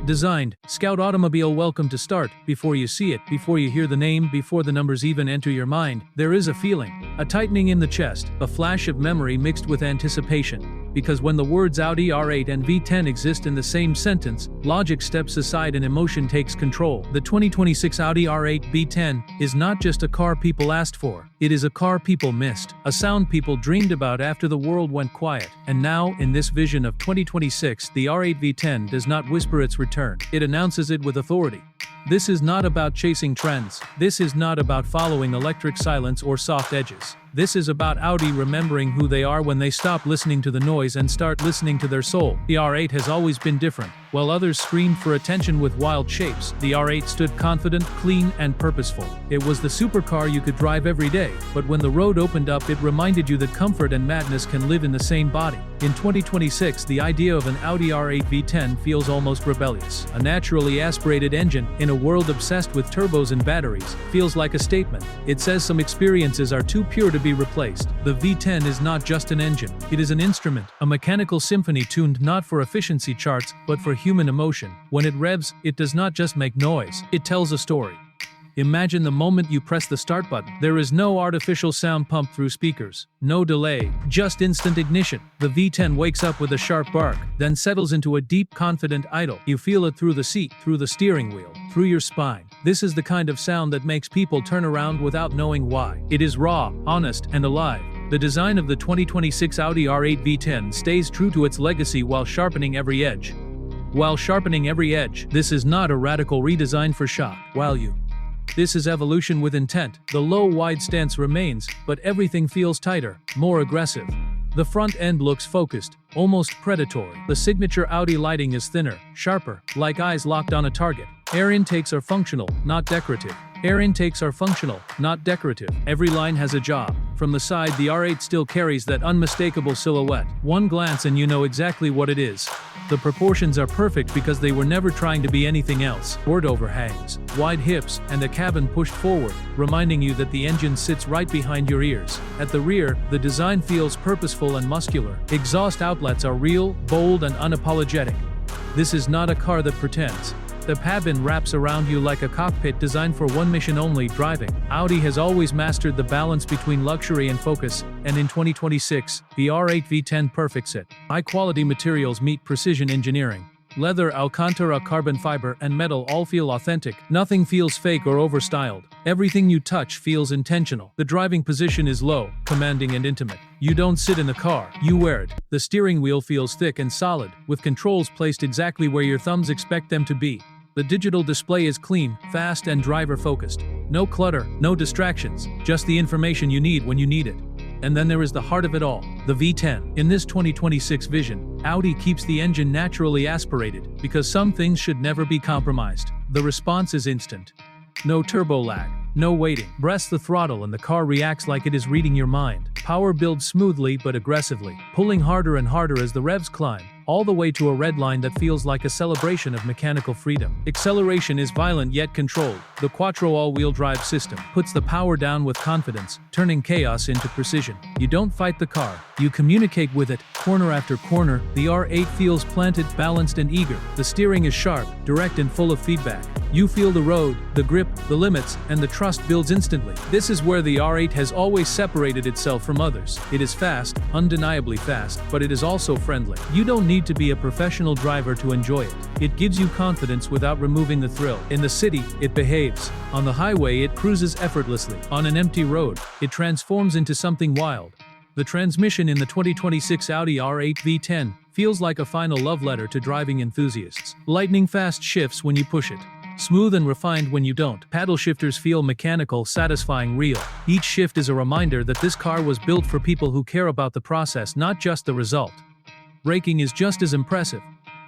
Designed, Scout Automobile. Welcome to start. Before you see it, before you hear the name, before the numbers even enter your mind, there is a feeling. A tightening in the chest, a flash of memory mixed with anticipation. Because when the words Audi R8 and V10 exist in the same sentence, logic steps aside and emotion takes control. The 2026 Audi R8 V10 is not just a car people asked for, it is a car people missed, a sound people dreamed about after the world went quiet. And now, in this vision of 2026, the R8 V10 does not whisper its return, it announces it with authority. This is not about chasing trends. This is not about following electric silence or soft edges. This is about Audi remembering who they are when they stop listening to the noise and start listening to their soul. The R8 has always been different. While others screamed for attention with wild shapes, the R8 stood confident, clean, and purposeful. It was the supercar you could drive every day, but when the road opened up, it reminded you that comfort and madness can live in the same body. In 2026, the idea of an Audi R8 V10 feels almost rebellious. A naturally aspirated engine, in a world obsessed with turbos and batteries, feels like a statement. It says some experiences are too pure to be replaced. The V10 is not just an engine, it is an instrument, a mechanical symphony tuned not for efficiency charts, but for human emotion. When it revs, it does not just make noise, it tells a story. Imagine the moment you press the start button. There is no artificial sound pumped through speakers, no delay, just instant ignition. The V10 wakes up with a sharp bark, then settles into a deep, confident idle. You feel it through the seat, through the steering wheel, through your spine. This is the kind of sound that makes people turn around without knowing why. It is raw, honest, and alive. The design of the 2026 Audi R8 V10 stays true to its legacy while sharpening every edge. This is not a radical redesign for shock value. This is evolution with intent. The low, wide stance remains, but everything feels tighter, more aggressive. The front end looks focused, almost predatory. The signature Audi lighting is thinner, sharper, like eyes locked on a target. Air intakes are functional, not decorative. Every line has a job. From the side, the R8 still carries that unmistakable silhouette. One glance and you know exactly what it is. The proportions are perfect because they were never trying to be anything else. Board overhangs, wide hips, and a cabin pushed forward, reminding you that the engine sits right behind your ears. At the rear, the design feels purposeful and muscular. Exhaust outlets are real, bold, and unapologetic. This is not a car that pretends. The cabin wraps around you like a cockpit designed for one mission only, driving. Audi has always mastered the balance between luxury and focus, and in 2026, the R8 V10 perfects it. High-quality materials meet precision engineering. Leather, Alcantara, carbon fiber, and metal all feel authentic. Nothing feels fake or overstyled. Everything you touch feels intentional. The driving position is low, commanding, and intimate. You don't sit in the car, you wear it. The steering wheel feels thick and solid, with controls placed exactly where your thumbs expect them to be. The digital display is clean, fast, and driver-focused. No clutter, no distractions, just the information you need when you need it. And then there is the heart of it all, the V10. In this 2026 vision, Audi keeps the engine naturally aspirated, because some things should never be compromised. The response is instant. No turbo lag, no waiting. Press the throttle and the car reacts like it is reading your mind. Power builds smoothly but aggressively, pulling harder and harder as the revs climb, all the way to a red line that feels like a celebration of mechanical freedom. Acceleration is violent yet controlled. The Quattro all-wheel drive system puts the power down with confidence, turning chaos into precision. You don't fight the car, you communicate with it. Corner after corner, the R8 feels planted, balanced, and eager. The steering is sharp, direct, and full of feedback. You feel the road, the grip, the limits, and the trust builds instantly. This is where the R8 has always separated itself from others. It is fast, undeniably fast, but it is also friendly. You don't need to be a professional driver to enjoy it. It gives you confidence without removing the thrill. In the city, it behaves. On the highway, it cruises effortlessly. On an empty road, it transforms into something wild. The transmission in the 2026 Audi R8 V10 feels like a final love letter to driving enthusiasts. Lightning-fast shifts when you push it. Smooth and refined when you don't. Paddle shifters feel mechanical, satisfying, real. Each shift is a reminder that this car was built for people who care about the process, not just the result. Braking is just as impressive.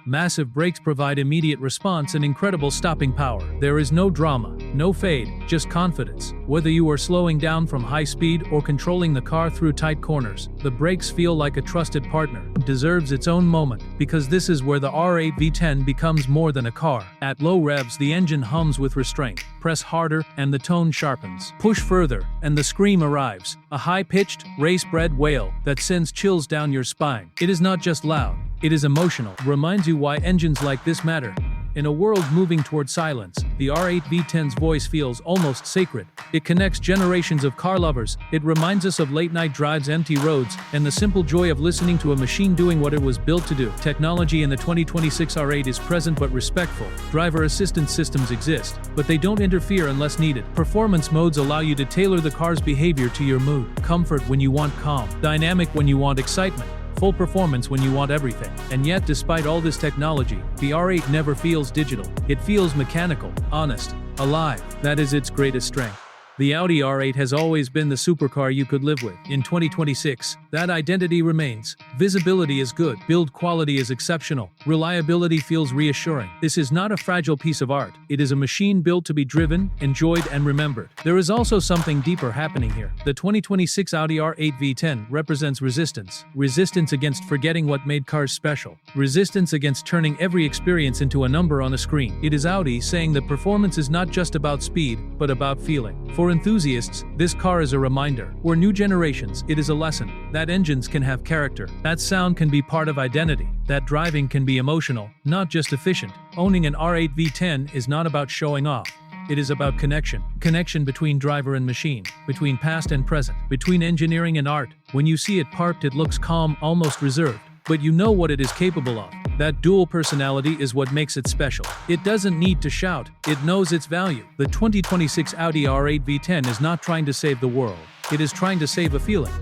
Massive brakes provide immediate response and incredible stopping power. There is no drama, no fade, just confidence. Whether you are slowing down from high speed or controlling the car through tight corners, the brakes feel like a trusted partner. It deserves its own moment, because this is where the R8 V10 becomes more than a car. At low revs, the engine hums with restraint. Press harder, and the tone sharpens. Push further, and the scream arrives. A high-pitched, race-bred wail that sends chills down your spine. It is not just loud. It is emotional. Reminds you why engines like this matter. In a world moving toward silence, the R8 V10's voice feels almost sacred. It connects generations of car lovers, it reminds us of late-night drives, empty roads, and the simple joy of listening to a machine doing what it was built to do. Technology in the 2026 R8 is present but respectful. Driver assistance systems exist, but they don't interfere unless needed. Performance modes allow you to tailor the car's behavior to your mood. Comfort when you want calm, dynamic when you want excitement, full performance when you want everything. And yet, despite all this technology, the R8 never feels digital. It feels mechanical, honest, alive. That is its greatest strength. The Audi R8 has always been the supercar you could live with. In 2026, that identity remains. Visibility is good, build quality is exceptional, reliability feels reassuring. This is not a fragile piece of art. It is a machine built to be driven, enjoyed, and remembered. There is also something deeper happening here. The 2026 Audi R8 V10 represents resistance. Resistance against forgetting what made cars special. Resistance against turning every experience into a number on a screen. It is Audi saying that performance is not just about speed, but about feeling. For enthusiasts, this car is a reminder. For new generations, it is a lesson that engines can have character, that sound can be part of identity, that driving can be emotional, not just efficient. Owning an R8 V10 is not about showing off. It is about connection. Connection between driver and machine, between past and present, between engineering and art. When you see it parked, it looks calm, almost reserved, but you know what it is capable of. That dual personality is what makes it special. It doesn't need to shout, it knows its value. The 2026 Audi R8 V10 is not trying to save the world, it is trying to save a feeling.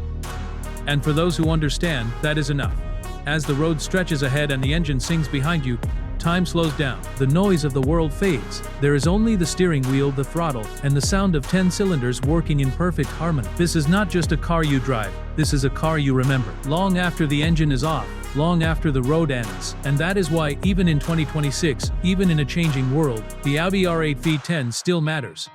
And for those who understand, that is enough. As the road stretches ahead and the engine sings behind you, time slows down. The noise of the world fades. There is only the steering wheel, the throttle, and the sound of 10 cylinders working in perfect harmony. This is not just a car you drive, this is a car you remember. Long after the engine is off, long after the road ends. And that is why, even in 2026, even in a changing world, the Audi R8 V10 still matters.